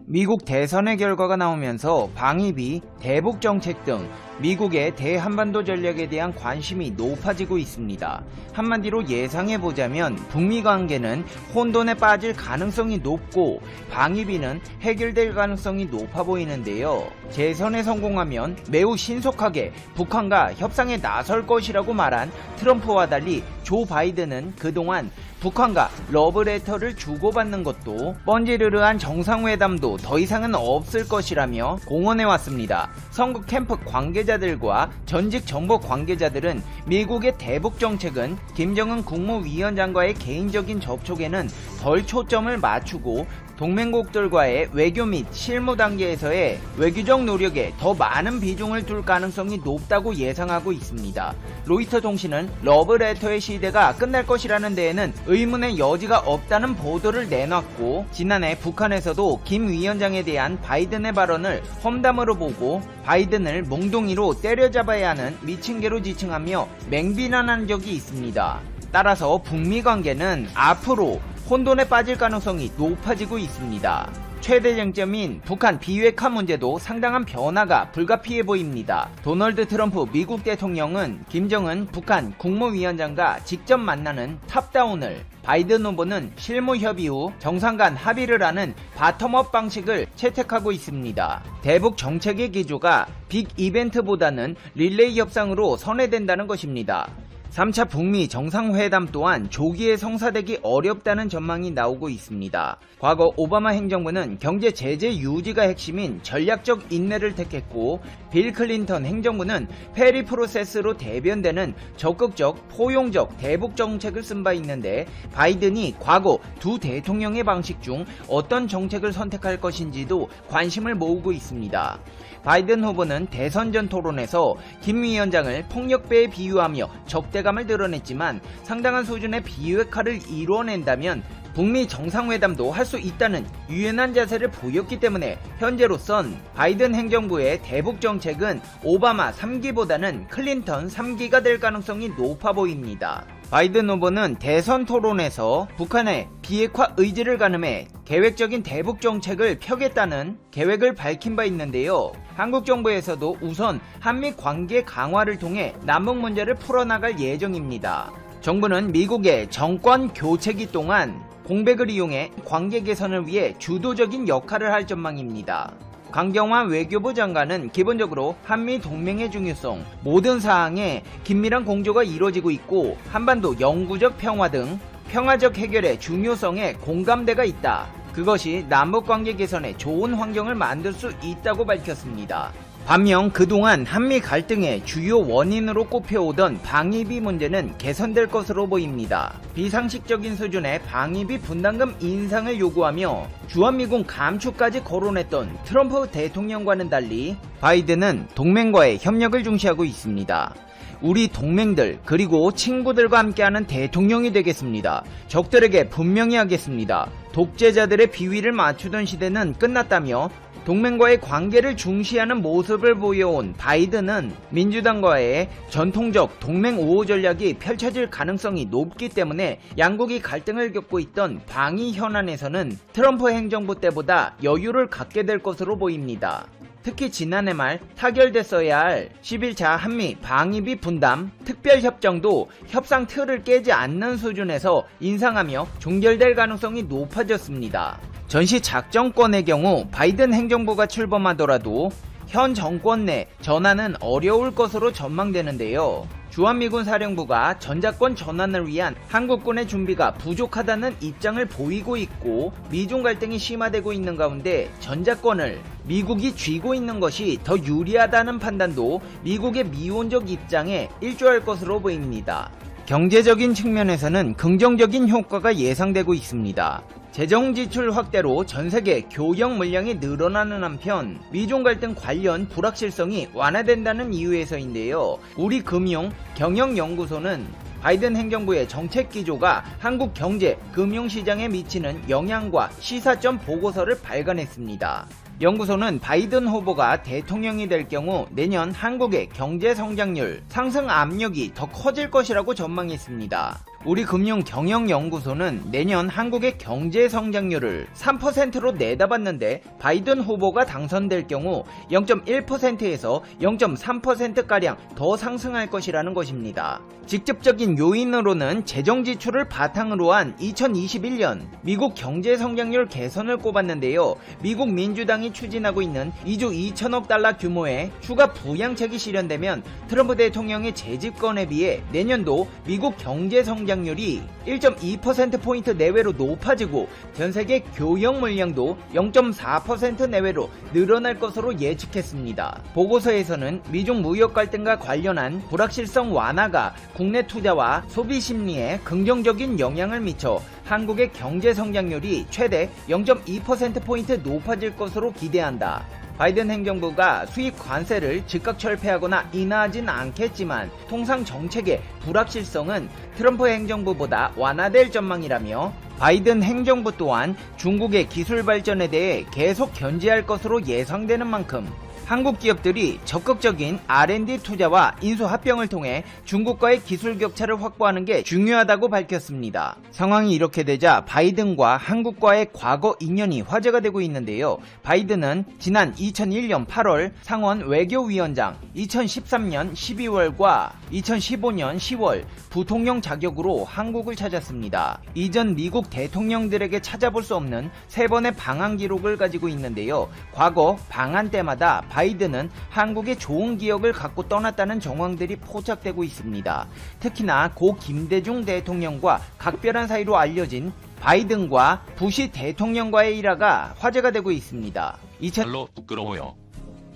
미국 대선의 결과가 나오면서 방위비, 대북 정책 등 미국의 대한반도 전략에 대한 관심이 높아지고 있습니다. 한마디로 예상해보자면 북미 관계는 혼돈에 빠질 가능성이 높고 방위비는 해결될 가능성이 높아 보이는데요. 재선에 성공하면 매우 신속하게 북한과 협상에 나설 것이라고 말한 트럼프와 달리 조 바이든은 그동안 북한과 러브레터를 주고받는 것도 뻔지르르한 정상회담도 더 이상은 없을 것이라며 공언해왔습니다. 선거 캠프 관계자들과 전직 정보 관계자들은 미국의 대북 정책은 김정은 국무위원장과의 개인적인 접촉에는 덜 초점을 맞추고 동맹국들과의 외교 및 실무 단계에서의 외교적 노력에 더 많은 비중을 둘 가능성이 높다고 예상하고 있습니다. 로이터 통신은 러브레터의 시대가 끝날 것이라는 데에는 의문의 여지가 없다는 보도를 내놨고, 지난해 북한에서도 김 위원장에 대한 바이든의 발언을 험담으로 보고 바이든을 몽둥이로 때려잡아야 하는 미친개로 지칭하며 맹비난한 적이 있습니다. 따라서 북미 관계는 앞으로 혼돈에 빠질 가능성이 높아지고 있습니다. 최대 쟁점인 북한 비핵화 문제도 상당한 변화가 불가피해 보입니다. 도널드 트럼프 미국 대통령은 김정은 북한 국무위원장과 직접 만나는 탑다운을, 바이든 후보는 실무 협의 후 정상 간 합의를 하는 바텀업 방식을 채택하고 있습니다. 대북 정책의 기조가 빅 이벤트보다는 릴레이 협상으로 선회된다는 것입니다. 3차 북미 정상회담 또한 조기에 성사되기 어렵다는 전망이 나오고 있습니다. 과거 오바마 행정부는 경제 제재 유지가 핵심인 전략적 인내를 택했고, 빌 클린턴 행정부는 페리 프로세스로 대변되는 적극적 포용적 대북 정책을 쓴 바 있는데, 바이든이 과거 두 대통령의 방식 중 어떤 정책을 선택할 것인지도 관심을 모으고 있습니다. 바이든 후보는 대선 전 토론에서 김 위원장을 폭력배에 비유하며 적대감을 드러냈지만, 상당한 수준의 비핵화를 이뤄낸다면 북미 정상회담도 할 수 있다는 유연한 자세를 보였기 때문에 현재로선 바이든 행정부의 대북 정책은 오바마 3기보다는 클린턴 3기가 될 가능성이 높아 보입니다. 바이든 후보는 대선 토론에서 북한의 비핵화 의지를 가늠해 계획적인 대북 정책을 펴겠다는 계획을 밝힌 바 있는데요. 한국 정부에서도 우선 한미 관계 강화를 통해 남북 문제를 풀어나갈 예정입니다. 정부는 미국의 정권 교체기 동안 공백을 이용해 관계 개선을 위해 주도적인 역할을 할 전망입니다. 강경화 외교부 장관은 기본적으로 한미 동맹의 중요성, 모든 사항에 긴밀한 공조가 이루어지고 있고 한반도 영구적 평화 등 평화적 해결의 중요성에 공감대가 있다. 그것이 남북관계 개선에 좋은 환경을 만들 수 있다고 밝혔습니다. 반면 그동안 한미 갈등의 주요 원인으로 꼽혀오던 방위비 문제는 개선될 것으로 보입니다. 비상식적인 수준의 방위비 분담금 인상을 요구하며 주한미군 감축까지 거론했던 트럼프 대통령과는 달리 바이든은 동맹과의 협력을 중시하고 있습니다. 우리 동맹들 그리고 친구들과 함께하는 대통령이 되겠습니다. 적들에게 분명히 하겠습니다. 독재자들의 비위를 맞추던 시대는 끝났다며 동맹과의 관계를 중시하는 모습을 보여온 바이든은 민주당과의 전통적 동맹 우호 전략이 펼쳐질 가능성이 높기 때문에 양국이 갈등을 겪고 있던 방위 현안에서는 트럼프 행정부 때보다 여유를 갖게 될 것으로 보입니다. 특히 지난해 말 타결됐어야 할 11차 한미 방위비 분담 특별협정도 협상 틀을 깨지 않는 수준에서 인상하며 종결될 가능성이 높아졌습니다. 전시 작전권의 경우 바이든 행정부가 출범하더라도 현 정권 내 전환은 어려울 것으로 전망되는데요. 주한미군 사령부가 전작권 전환을 위한 한국군의 준비가 부족하다는 입장을 보이고 있고, 미중 갈등이 심화되고 있는 가운데 전작권을 미국이 쥐고 있는 것이 더 유리하다는 판단도 미국의 미온적 입장에 일조할 것으로 보입니다. 경제적인 측면에서는 긍정적인 효과가 예상되고 있습니다. 재정 지출 확대로 전세계 교역 물량이 늘어나는 한편 미중 갈등 관련 불확실성이 완화된다는 이유에서인데요. 우리금융경영연구소는 바이든 행정부의 정책 기조가 한국 경제, 금융시장에 미치는 영향과 시사점 보고서를 발간했습니다. 연구소는 바이든 후보가 대통령이 될 경우 내년 한국의 경제 성장률 상승 압력이 더 커질 것이라고 전망했습니다. 우리금융경영연구소는 내년 한국의 경제 성장률을 3%로 내다봤는데 바이든 후보가 당선될 경우 0.1%에서 0.3%가량 더 상승할 것이라는 것입니다. 직접적인 요인으로는 재정 지출을 바탕으로 한 2021년 미국 경제 성장률 개선을 꼽았는데요. 미국 민주당이 추진하고 있는 2조 2천억 달러 규모의 추가 부양책이 실현되면 트럼프 대통령의 재집권에 비해 내년도 미국 경제 성장률이 1.2%포인트 내외로 높아지고 전세계 교역 물량도 0.4% 내외로 늘어날 것으로 예측했습니다. 보고서에서는 미중 무역 갈등과 관련한 불확실성 완화가 국내 투자와 소비 심리에 긍정적인 영향을 미쳐 한국의 경제 성장률이 최대 0.2%포인트 높아질 것으로 기대한다. 바이든 행정부가 수입 관세를 즉각 철폐하거나 인하하진 않겠지만 통상 정책의 불확실성은 트럼프 행정부보다 완화될 전망이라며 바이든 행정부 또한 중국의 기술 발전에 대해 계속 견제할 것으로 예상되는 만큼 한국 기업들이 적극적인 R&D 투자와 인수합병을 통해 중국과의 기술 격차를 확보하는 게 중요하다고 밝혔습니다. 상황이 이렇게 되자 바이든과 한국과의 과거 인연이 화제가 되고 있는데요. 바이든은 지난 2001년 8월 상원 외교위원장, 2013년 12월과 2015년 10월 부통령 자격으로 한국을 찾았습니다. 이전 미국 대통령들에게 찾아볼 수 없는 3번의 방한 기록을 가지고 있는데요. 과거 방한 때마다 바이든은 한국의 좋은 기억을 갖고 떠났다는 정황들이 포착되고 있습니다. 특히나 고 김대중 대통령과 각별한 사이로 알려진 바이든과 부시 대통령과의 일화가 화제가 되고 있습니다. 별로 부끄러워요.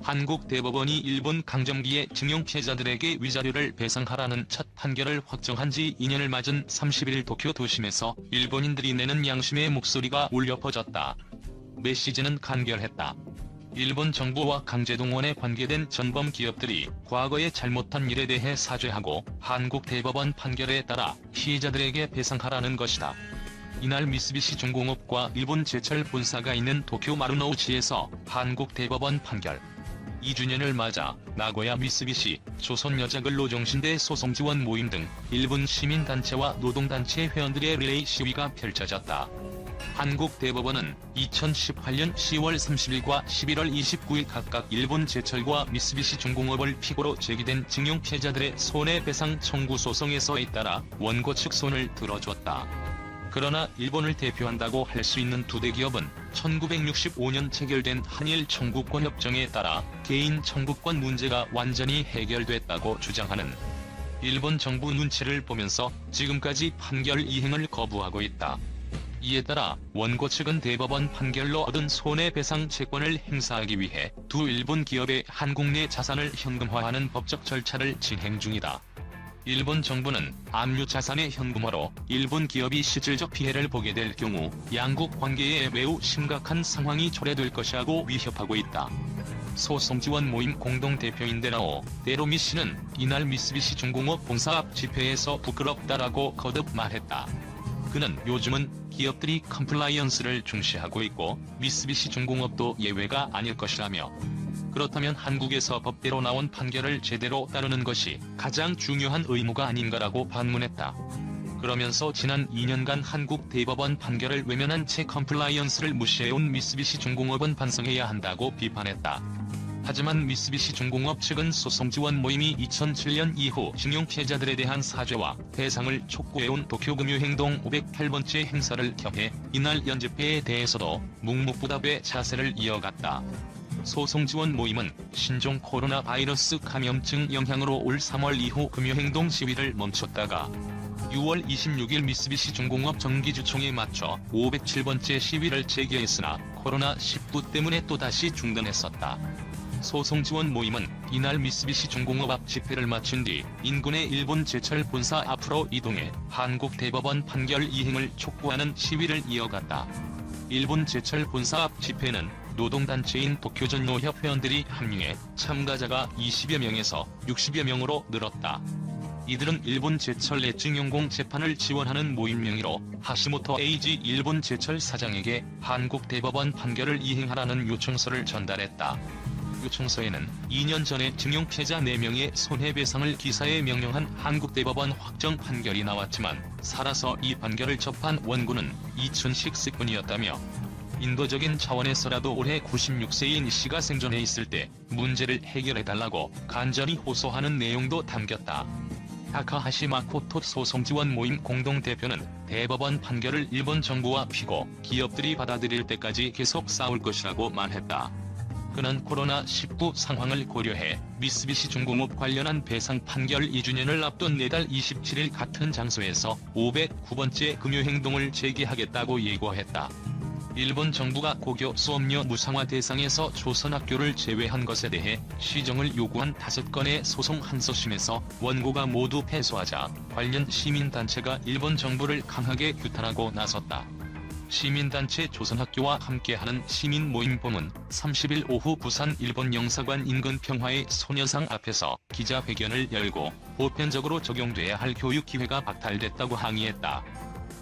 한국 대법원이 일본 강점기의 징용 피해자들에게 위자료를 배상하라는 첫 판결을 확정한 지 2년을 맞은 31일 도쿄 도심에서 일본인들이 내는 양심의 목소리가 울려 퍼졌다. 메시지는 간결했다. 일본 정부와 강제동원에 관계된 전범 기업들이 과거에 잘못한 일에 대해 사죄하고 한국 대법원 판결에 따라 피해자들에게 배상하라는 것이다. 이날 미쓰비시 중공업과 일본 제철 본사가 있는 도쿄 마루노우치에서 한국 대법원 판결 2주년을 맞아 나고야 미쓰비시, 조선여자근로종신대 소송지원 모임 등 일본 시민단체와 노동단체 회원들의 릴레이 시위가 펼쳐졌다. 한국 대법원은 2018년 10월 30일과 11월 29일 각각 일본 제철과 미쓰비시 중공업을 피고로 제기된 징용 피해자들의 손해배상 청구 소송에서 잇따라 원고 측 손을 들어줬다. 그러나 일본을 대표한다고 할 수 있는 두 대기업은 1965년 체결된 한일 청구권 협정에 따라 개인 청구권 문제가 완전히 해결됐다고 주장하는 일본 정부 눈치를 보면서 지금까지 판결 이행을 거부하고 있다. 이에 따라 원고 측은 대법원 판결로 얻은 손해배상 채권을 행사하기 위해 두 일본 기업의 한국 내 자산을 현금화하는 법적 절차를 진행 중이다. 일본 정부는 압류 자산의 현금화로 일본 기업이 실질적 피해를 보게 될 경우 양국 관계에 매우 심각한 상황이 초래될 것이라고 위협하고 있다. 소송지원 모임 공동대표인 데로미 씨는 이날 미쓰비시 중공업 본사 앞 집회에서 부끄럽다라고 거듭 말했다. 그는 요즘은 기업들이 컴플라이언스를 중시하고 있고 미쓰비시 중공업도 예외가 아닐 것이라며 그렇다면 한국에서 법대로 나온 판결을 제대로 따르는 것이 가장 중요한 의무가 아닌가라고 반문했다. 그러면서 지난 2년간 한국 대법원 판결을 외면한 채 컴플라이언스를 무시해온 미쓰비시 중공업은 반성해야 한다고 비판했다. 하지만 미쓰비시 중공업 측은 소송지원 모임이 2007년 이후 징용 피해자들에 대한 사죄와 배상을 촉구해온 도쿄금융행동 508번째 행사를 격해 이날 연집회에 대해서도 묵묵부답의 자세를 이어갔다. 소송지원 모임은 신종 코로나 바이러스 감염증 영향으로 올 3월 이후 금융행동 시위를 멈췄다가 6월 26일 미쓰비시 중공업 정기주총에 맞춰 507번째 시위를 재개했으나 코로나19 때문에 또다시 중단했었다. 소송지원 모임은 이날 미쓰비시 중공업 앞 집회를 마친 뒤 인근의 일본 제철 본사 앞으로 이동해 한국 대법원 판결 이행을 촉구하는 시위를 이어갔다. 일본 제철 본사 앞 집회는 노동단체인 도쿄전 노협 회원들이 합류해 참가자가 20여 명에서 60여 명으로 늘었다. 이들은 일본 제철 내증용공 재판을 지원하는 모임 명의로 하시모토 에이지 일본 제철 사장에게 한국 대법원 판결을 이행하라는 요청서를 전달했다. 조선학교청서에는 2년 전에 징용 피해자 4명의 손해배상을 기사에 명령한 한국대법원 확정 판결이 나왔지만 살아서 이 판결을 접한 원고는 이춘식 씨뿐이었다며 인도적인 차원에서라도 올해 96세인 씨가 생존해 있을 때 문제를 해결해달라고 간절히 호소하는 내용도 담겼다. 타카하시 마코토 소송지원 모임 공동대표는 대법원 판결을 일본 정부와 피고 기업들이 받아들일 때까지 계속 싸울 것이라고 말했다. 그는 코로나19 상황을 고려해 미쓰비시 중공업 관련한 배상 판결 2주년을 앞둔 내달 27일 같은 장소에서 509번째 금요행동을 재개하겠다고 예고했다. 일본 정부가 고교 수업료 무상화 대상에서 조선학교를 제외한 것에 대해 시정을 요구한 5건의 소송 한소심에서 원고가 모두 패소하자 관련 시민단체가 일본 정부를 강하게 규탄하고 나섰다. 시민단체 조선학교와 함께하는 시민모임봄은 30일 오후 부산 일본 영사관 인근 평화의 소녀상 앞에서 기자회견을 열고 보편적으로 적용돼야 할 교육 기회가 박탈됐다고 항의했다.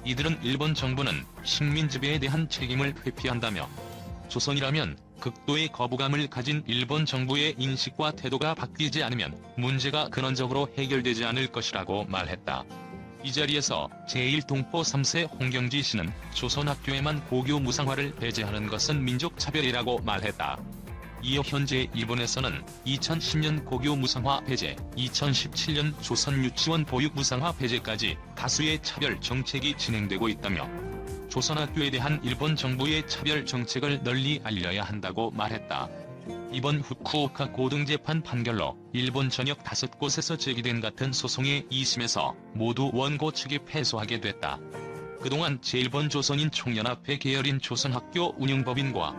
이들은 일본 정부는 식민 지배에 대한 책임을 회피한다며 조선이라면 극도의 거부감을 가진 일본 정부의 인식과 태도가 바뀌지 않으면 문제가 근원적으로 해결되지 않을 것이라고 말했다. 이 자리에서 제1동포 3세 홍경지 씨는 조선학교에만 고교 무상화를 배제하는 것은 민족차별이라고 말했다. 이어 현재 일본에서는 2010년 고교 무상화 배제, 2017년 조선 유치원 보육 무상화 배제까지 다수의 차별 정책이 진행되고 있다며 조선학교에 대한 일본 정부의 차별 정책을 널리 알려야 한다고 말했다. 이번 후쿠오카 고등재판 판결로 일본 전역 5곳에서 제기된 같은 소송의 2심에서 모두 원고 측이 패소하게 됐다. 그동안 제1번 조선인 총연합회 계열인 조선학교 운영법인과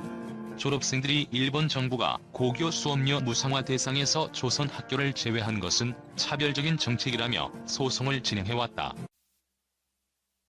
졸업생들이 일본 정부가 고교 수업료 무상화 대상에서 조선학교를 제외한 것은 차별적인 정책이라며 소송을 진행해왔다.